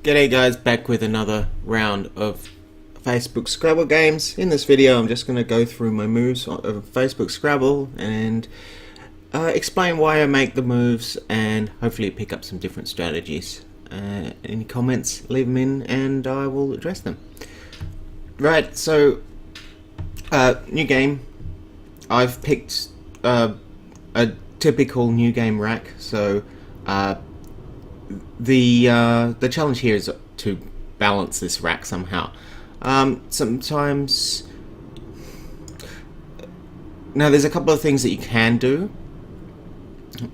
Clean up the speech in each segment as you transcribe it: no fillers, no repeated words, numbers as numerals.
G'day guys, back with another round of Facebook Scrabble games. In this video I'm just going to go through my moves of Facebook Scrabble and explain why I make the moves and hopefully pick up some different strategies. Any comments, leave them in and I will address them. Right, so new game. I've picked a typical new game rack, so the challenge here is to balance this rack somehow. Sometimes, now there's a couple of things that you can do,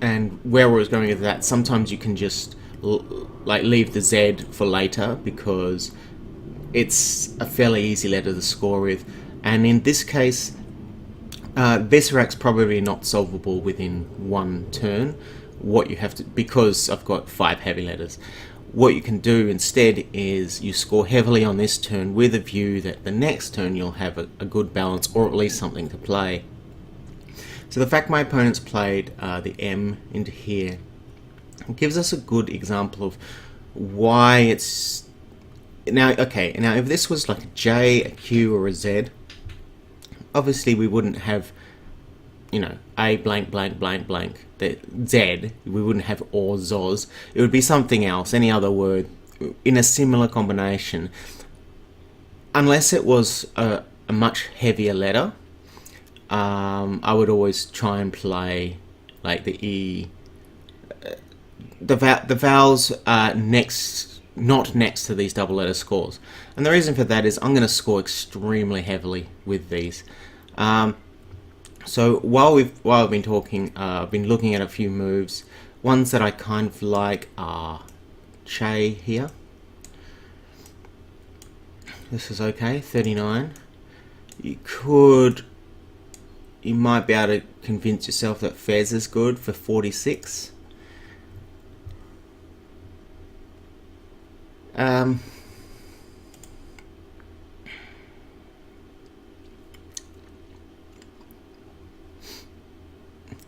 and where I was going with that, sometimes you can just like leave the Z for later because it's a fairly easy letter to score with, and in this case this rack's probably not solvable within one turn. What you have to, because I've got 5 heavy letters, what you can do instead is you score heavily on this turn with a view that the next turn you'll have a good balance or at least something to play. So the fact my opponent's played the M into here gives us a good example of why it's now okay. Now if this was like a J, a Q or a Z, obviously we wouldn't have, you know, A blank blank blank blank, the Z, we wouldn't have or Zoz. It would be something else, any other word in a similar combination. Unless it was a much heavier letter, I would always try and play like the E. The vowels are not next to these double letter scores. And the reason for that is I'm going to score extremely heavily with these. So while I've been talking, I've been looking at a few moves. Ones that I kind of like are Che here. This is okay, 39. You might be able to convince yourself that Fez is good for 46.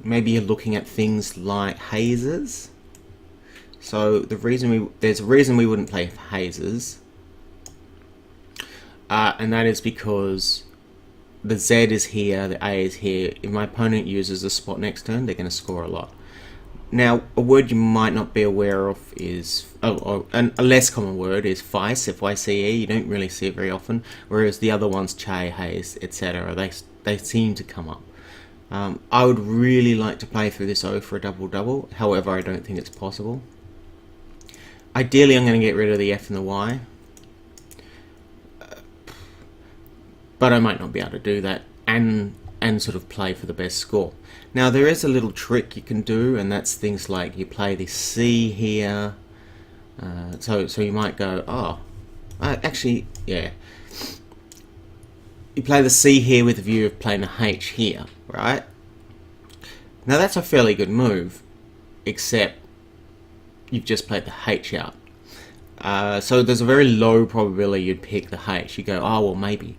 Maybe you're looking at things like hazes. So there's a reason we wouldn't play hazes, and that is because the Z is here, the A is here. If my opponent uses a spot next turn, they're going to score a lot. Now, a word you might not be aware of is, a less common word is Fice, F-Y-C-E. You don't really see it very often, whereas the other ones, Che, Haze, etc., they seem to come up. I would really like to play through this O for a double-double, however I don't think it's possible. Ideally I'm going to get rid of the F and the Y, but I might not be able to do that and sort of play for the best score. Now there is a little trick you can do, and that's things like you play the C here, so you might go, actually, yeah. You play the C here with the view of playing the H here, right? Now that's a fairly good move, except you've just played the H out. So there's a very low probability you'd pick the H. You go, oh, well, maybe.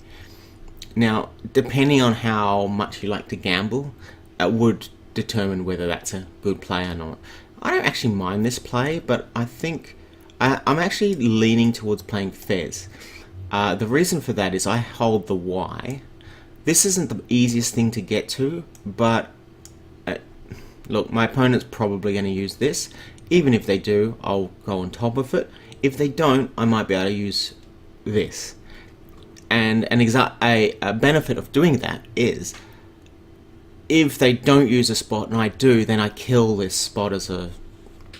Now, depending on how much you like to gamble, it would determine whether that's a good play or not. I don't actually mind this play, but I think I'm actually leaning towards playing Fez. The reason for that is I hold the Y. This isn't the easiest thing to get to, but look, my opponent's probably going to use this. Even if they do, I'll go on top of it. If they don't, I might be able to use this. And a benefit of doing that is, if they don't use a spot and I do, then I kill this spot as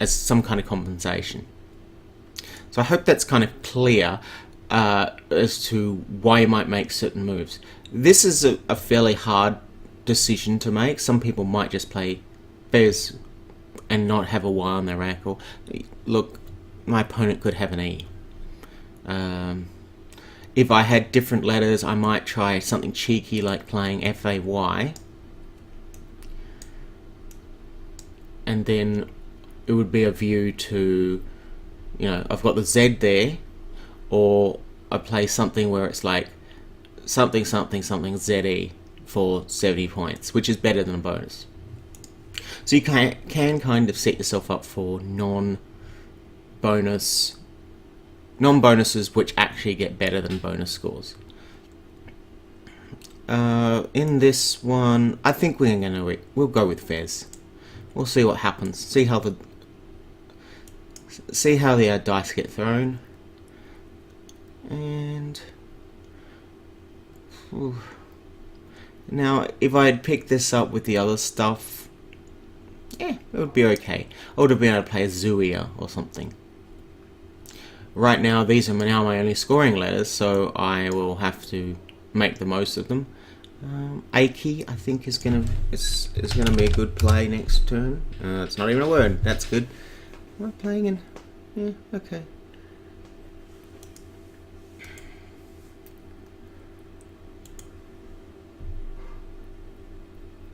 some kind of compensation. So I hope that's kind of clear as to why you might make certain moves. This is a fairly hard decision to make. Some people might just play Fez and not have a Y on their rack. Or look, my opponent could have an E. If I had different letters, I might try something cheeky like playing F-A-Y, and then it would be a view to, you know, I've got the Z there, or I play something where it's like something something something ZE for 70 points, which is better than a bonus. So you can kind of set yourself up for non-bonus non-bonuses which actually get better than bonus scores. In this one, I think we'll go with Fez. We'll see what happens. See how the dice get thrown. And now, if I had picked this up with the other stuff, it would be okay. I would have been able to play a Zuia or something. Right now, these are now my only scoring letters, so I will have to make the most of them. Aki, I think, is gonna be a good play next turn. It's not even a word. That's good. Am I playing in? Yeah, okay.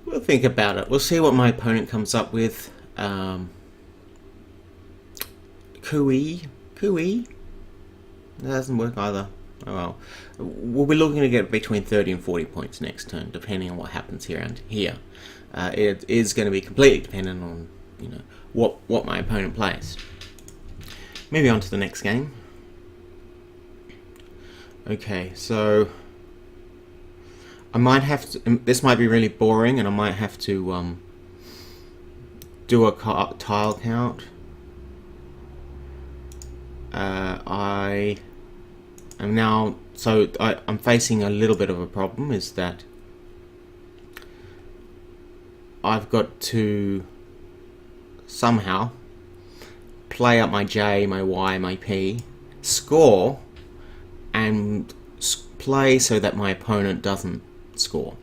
We'll think about it. We'll see what my opponent comes up with. Kui. That doesn't work either. Oh well. We'll be looking to get between 30 and 40 points next turn, depending on what happens here and here. It is going to be completely dependent on what my opponent plays. Moving on to the next game. Okay, so I might have to. This might be really boring, and I might have to do a tile count. I am now. So I'm facing a little bit of a problem. Is that I've got to somehow play up my J, my Y, my P, score, and play so that my opponent doesn't score.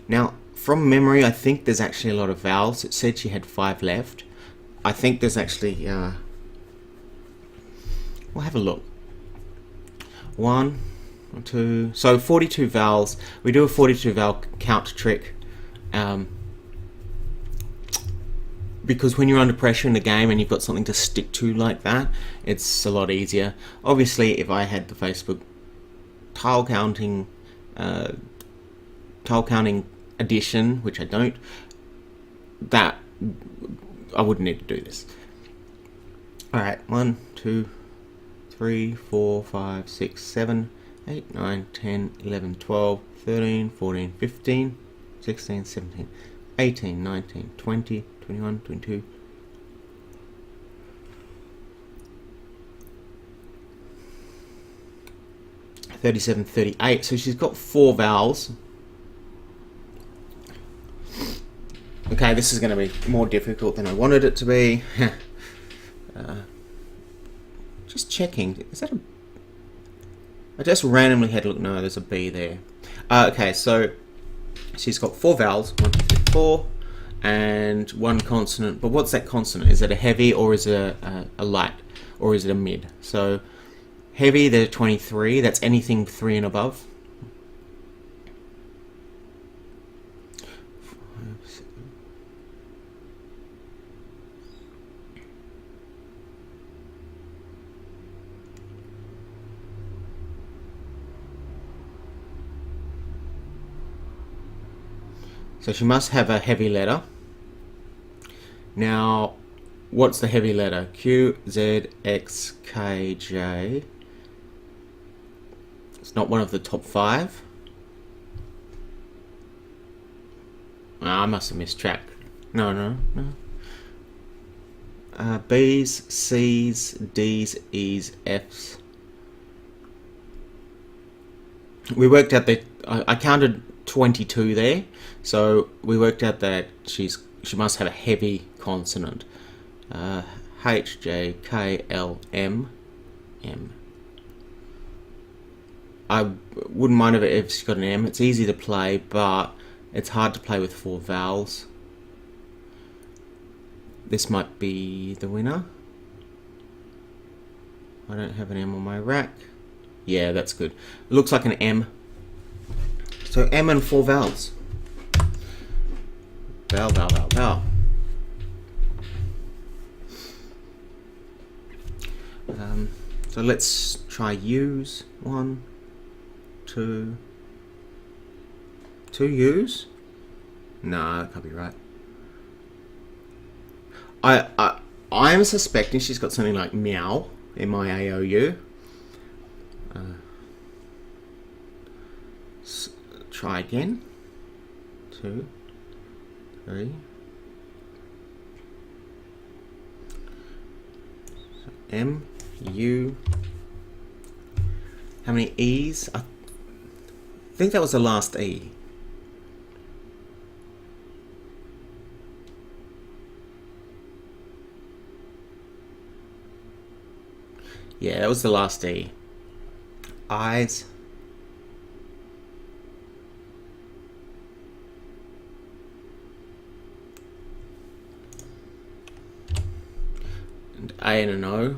Now, from memory, I think there's actually a lot of vowels. It said she had 5 left. I think there's actually we'll have a look. 1, 2, so 42 vowels. We do a 42 vowel count trick because when you're under pressure in the game and you've got something to stick to like that, it's a lot easier. Obviously, if I had the Facebook tile counting edition, which I don't, that I wouldn't need to do this. Alright, 1, 2, 3, 4, 5, 6, 7, 8, 9, 10, 11, 12, 13, 14, 15, 16, 17, 18, 19, 20, 21, 22, 37, 38. So she's got 4 vowels. Okay, this is going to be more difficult than I wanted it to be. Just checking. Is that a... I just randomly had a look. No, there's a B there. Okay, so she's got 4 vowels. 1, 2, 3, 4. And 1 consonant. But what's that consonant? Is it a heavy or is it a light? Or is it a mid? So heavy, there's 23. That's anything 3 and above. So she must have a heavy letter. Now, what's the heavy letter? Q, Z, X, K, J. It's not one of the top 5. I must have missed track. No. B's, C's, D's, E's, F's. We worked out that I counted 22 there, so we worked out that she must have a heavy consonant. H, J, K, L, M, M. I wouldn't mind if she's got an M. It's easy to play, but it's hard to play with 4 vowels. This might be the winner. I don't have an M on my rack. Yeah, that's good. It looks like an M. So M and 4 vowels. Vowel, vowel, vowel, vowel. So let's try U's. 1, 2. 2 U's? No, that can't be right. I'm suspecting she's got something like meow in my AOU. try again. 2, 3. So M, U. How many E's? I think that was the last E. Yeah, that was the last E. I's. And A and an O.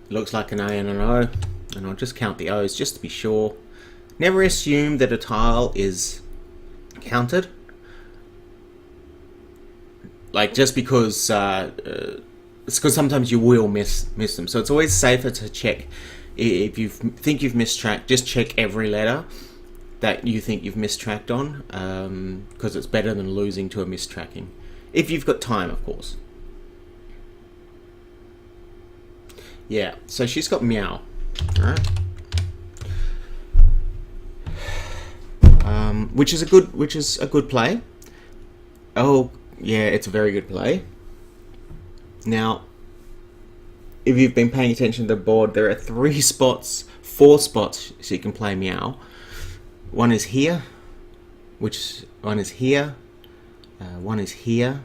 Looks like an A and an O, and I'll just count the O's just to be sure. Never assume that a tile is counted. Like, just because it's because sometimes you will miss them. So it's always safer to check. If you think you've mistracked, just check every letter that you think you've mistracked on, because it's better than losing to a mistracking. If you've got time, of course. Yeah, so she's got meow. Alright. Which is a good play. Oh, yeah, it's a very good play. Now, if you've been paying attention to the board, there are 4 spots so you can play meow. One is here, one is here, one is here.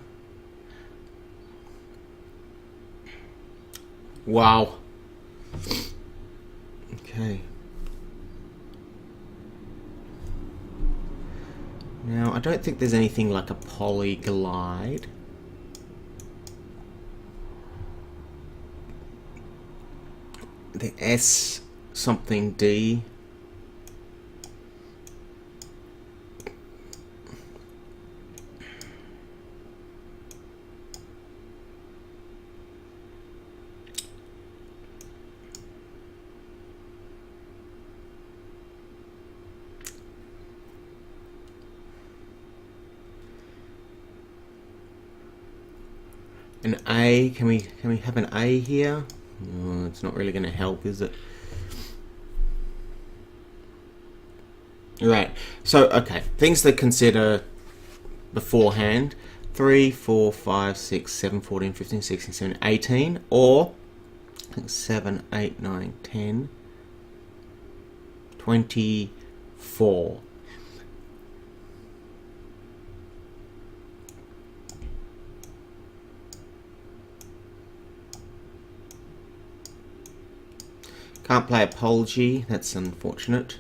Wow. Okay. Now, I don't think there's anything like a polyglide. The S something D. An A, can we have an A here? Oh, it's not really going to help, is it? Right, so, okay, things to consider beforehand. 3, 4, 5, 6, 7, 14, 15, 16, 17, 18, or 7, 8, 9, 10, 24. Can't play apology, that's unfortunate.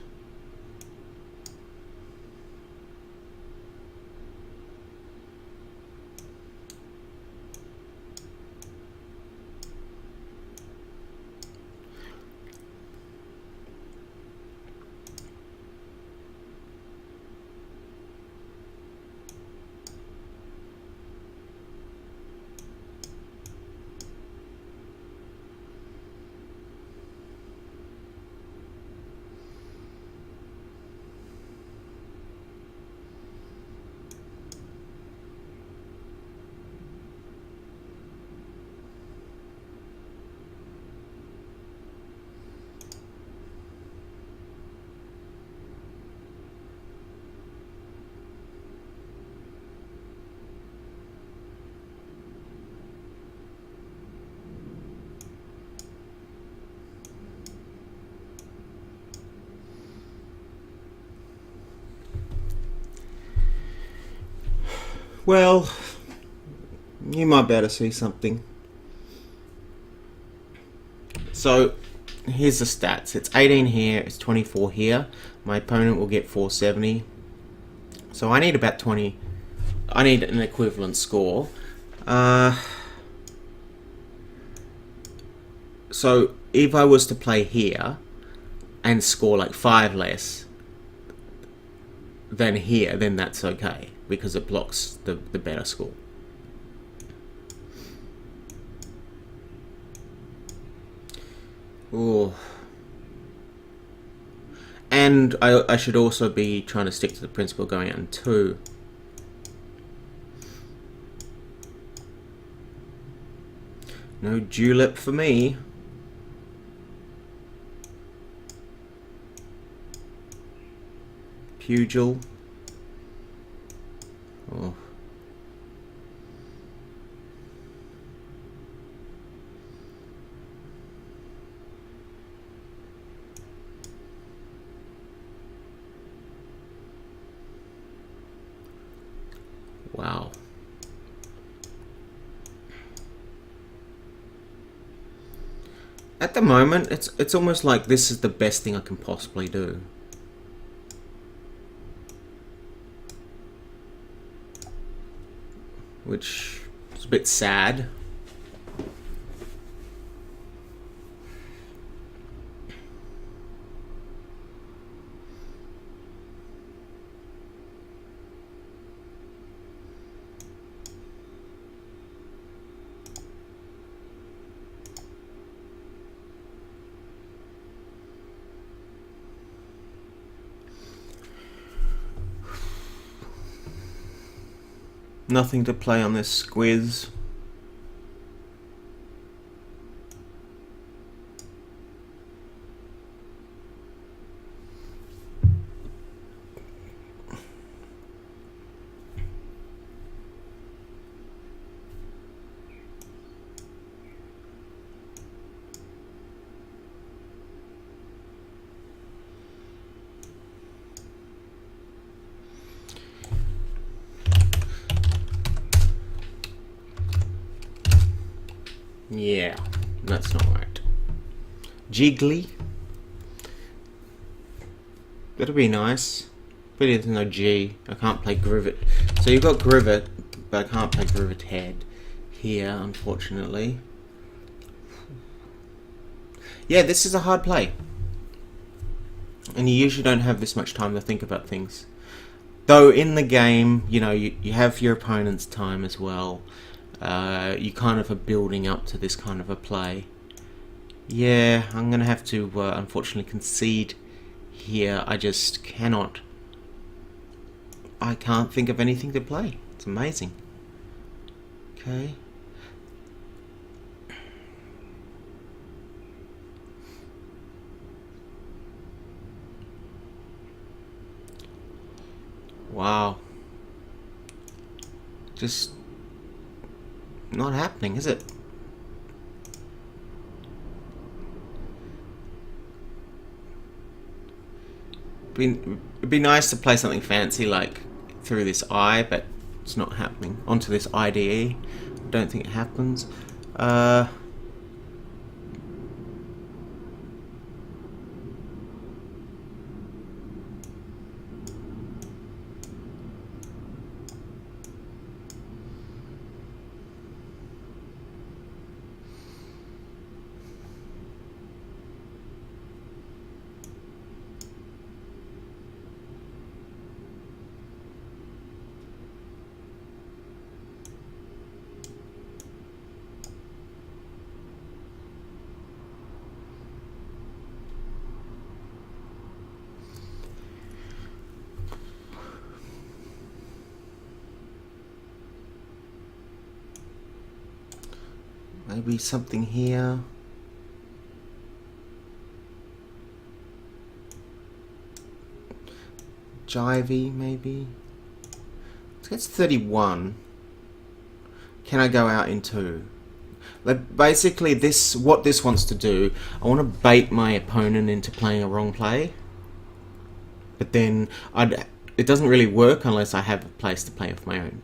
Well, you might be able to see something. So, here's the stats. It's 18 here, it's 24 here. My opponent will get 470. So I need about 20. I need an equivalent score. So if I was to play here, and score like 5 less than here, then that's okay because it blocks the better score. Oh. And I should also be trying to stick to the principle going out in 2. No julep for me. Pugil. Oh. Wow. At the moment, it's almost like this is the best thing I can possibly do. Which is a bit sad. Nothing to play on this squiz. Yeah, that's not right. Jiggly. That'll be nice. But there's no G. I can't play Grivet. So you've got Grivet, but I can't play Grivet Head here, unfortunately. Yeah, this is a hard play. And you usually don't have this much time to think about things. Though in the game, you know, you have your opponent's time as well. You kind of are building up to this kind of a play. Yeah, I'm going to have to unfortunately concede here. I just cannot. I can't think of anything to play. It's amazing. Okay. Wow. Just not happening, is it? It'd be nice to play something fancy like through this eye, but it's not happening. Onto this IDE. I don't think it happens. Maybe something here. Jivey, maybe. It's 31. Can I go out in 2? Like basically, what this wants to do, I want to bait my opponent into playing a wrong play. But then it doesn't really work unless I have a place to play of my own.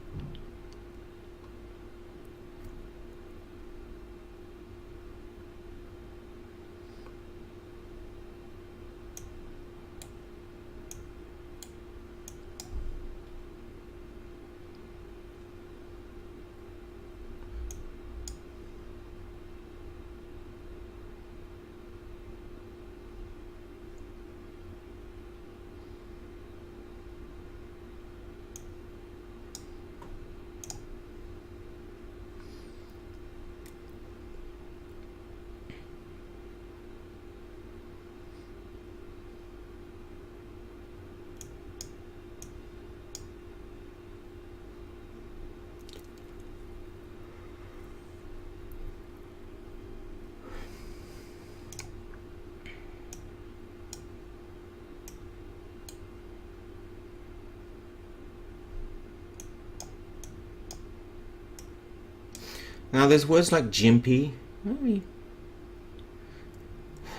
Now there's words like jimpy. Maybe.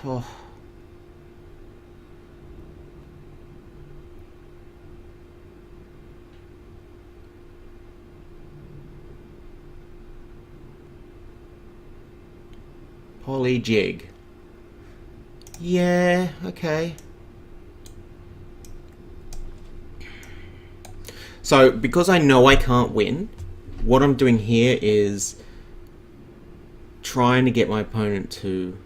Oh. Polyjig. Yeah, okay. So, because I know I can't win, what I'm doing here is trying to get my opponent to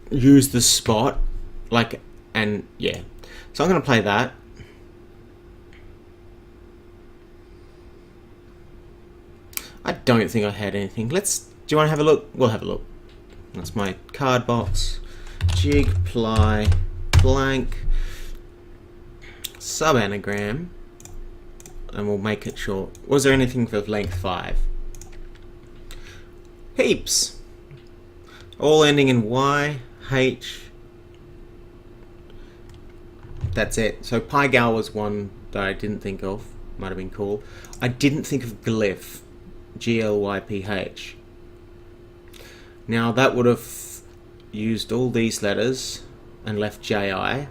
use the spot, like, and yeah. So I'm going to play that. I don't think I had anything. Do you want to have a look? We'll have a look. That's my card box. Jig, ply, blank, sub-anagram, and we'll make it short. Was there anything with length 5? Heaps! All ending in Y, H. That's it. So Pygal was one that I didn't think of. Might have been cool. I didn't think of glyph. Glyph. Now that would have used all these letters and left JI.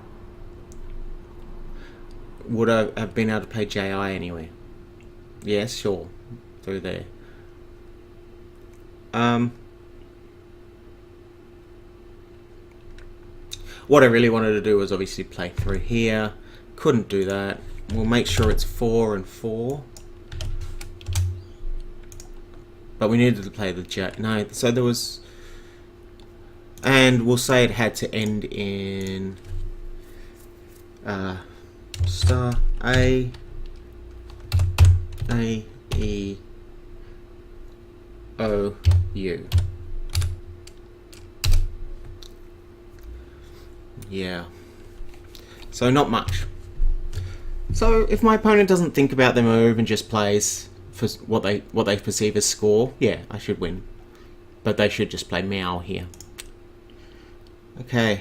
Would I have been able to play JI anyway? Yes, sure. Through there. What I really wanted to do was obviously play through here. Couldn't do that. We'll make sure it's 4 and 4. But we needed to play the J. No, so there was... And we'll say it had to end in... star A, E, O, U. Yeah. So not much. So if my opponent doesn't think about their move and just plays for what they perceive as score, yeah, I should win. But they should just play meow here. Okay.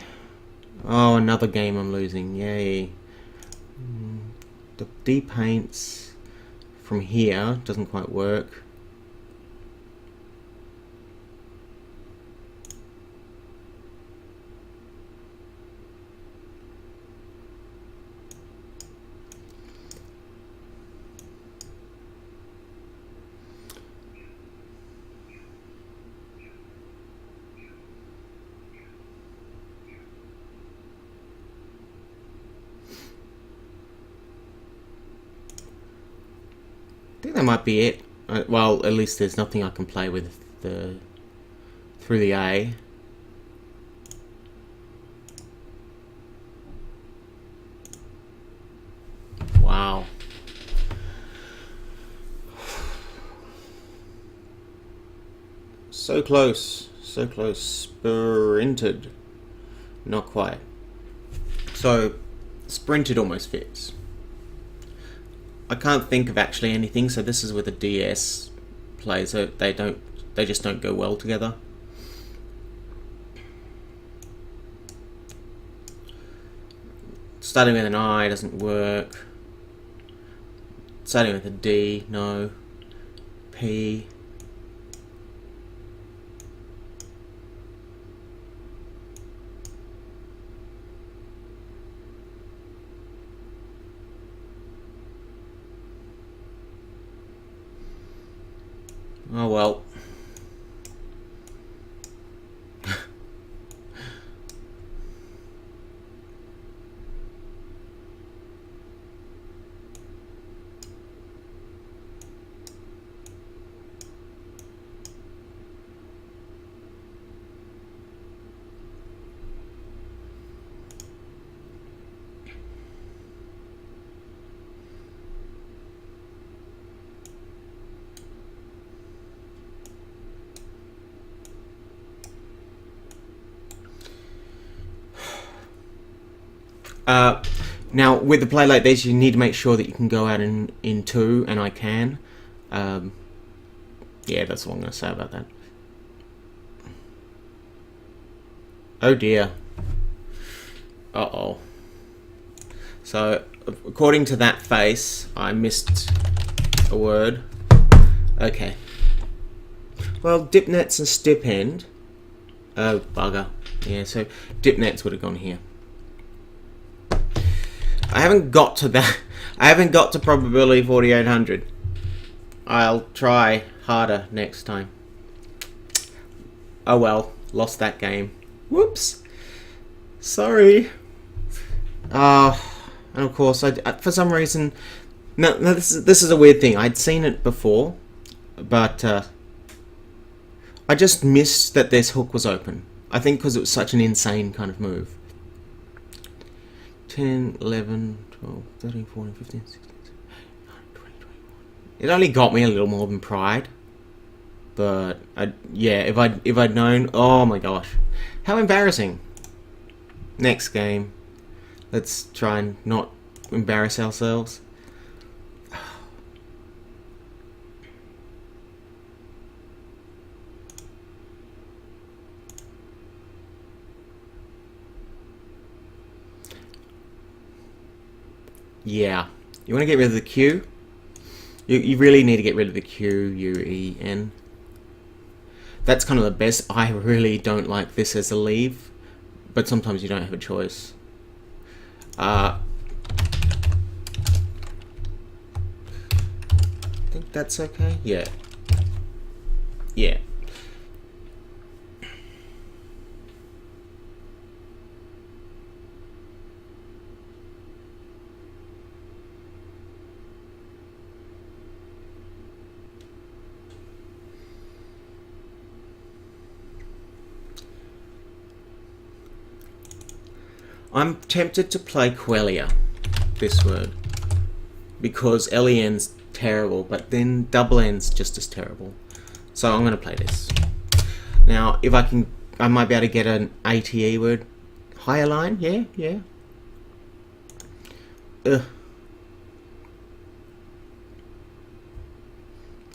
Oh, another game I'm losing. Yay. The depaints from here doesn't quite work. I think that might be it. Well, at least there's nothing I can play with through the A. Wow. So close. So close. Sprinted. Not quite. So, sprinted almost fits. I can't think of actually anything, so this is where the DS plays. So they just don't go well together. Starting with an I doesn't work. Starting with a D, no. P. Oh well. Now, with a play like this, you need to make sure that you can go out in 2, and I can. Yeah, that's all I'm going to say about that. Oh dear. Uh-oh. So, according to that face, I missed a word. Okay. Well, dipnets and stipend. Oh, bugger. Yeah, so dipnets would have gone here. I haven't got to that. I haven't got to probability 4800. I'll try harder next time. Oh well, lost that game. Whoops. Sorry. And of course, I for some reason, no, this is a weird thing. I'd seen it before, but I just missed that this hook was open. I think because it was such an insane kind of move. 10, 11, 12, 13, 14, 15, 16, 17, 20, 21. It only got me a little more than pride. But, yeah, if I'd known... Oh my gosh. How embarrassing. Next game. Let's try and not embarrass ourselves. Yeah. You want to get rid of the Q? You really need to get rid of the Q, U, E, N. That's kind of the best. I really don't like this as a leave, but sometimes you don't have a choice. I think that's okay. Yeah. Yeah. I'm tempted to play Quellia, this word, because LEN's terrible, but then double N's just as terrible. So I'm going to play this. Now, if I can, I might be able to get an ATE word. Higher line, yeah, yeah. Ugh.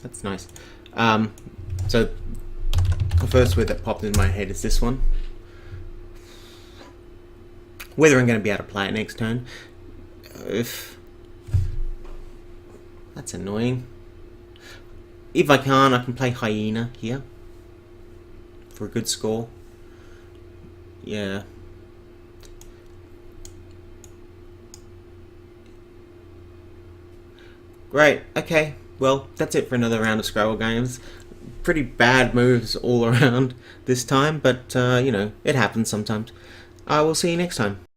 That's nice. So the first word that popped in my head is this one. Whether I'm going to be able to play it next turn. That's annoying. If I can't, I can play hyena here. For a good score. Yeah. Great, okay. Well, that's it for another round of Scrabble games. Pretty bad moves all around this time, but, you know, it happens sometimes. I will see you next time.